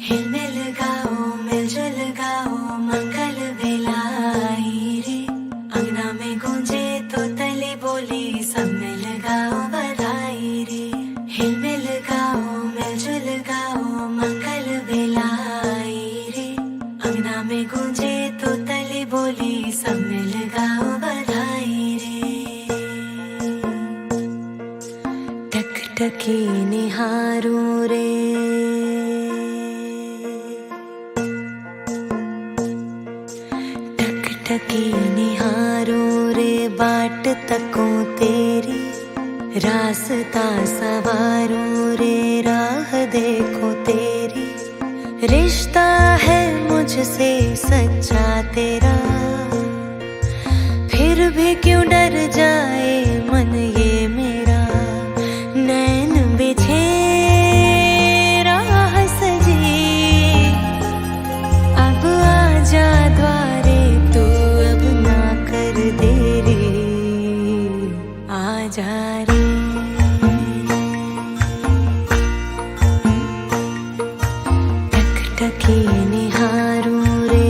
हिलमिल गाओ मिलजुल गाओ मंगल बेलाई रे। अंगना में गूंजे तो तले बोले सब मिल गाओ बधाई रे। हिलमिल गाओ मिलजुल गाओ मंगल बेलाई रे। अंगना में गूंजे तो तले बोले सब मिल गाओ बधाई रे। टकटकी निहारूं रे टकी निहारूं रे बाट तकों तेरी। रास्ता सवारूं रे राह देखो तेरी। रिश्ता है मुझसे सच्चा तेरा, फिर भी क्यों डर जाए मन ये मेरा। नैन बिछे राह सजी, अब आजा द्वारे तू, अब ना कर देरी, आजा रे। टकटकी निहारूं रे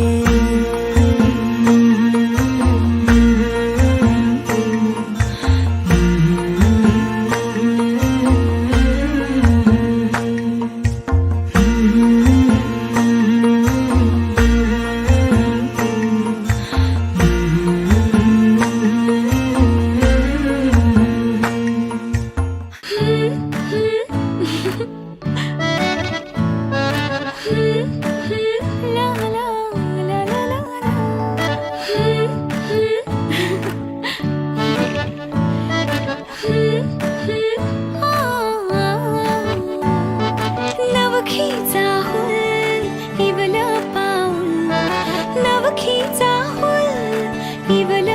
Even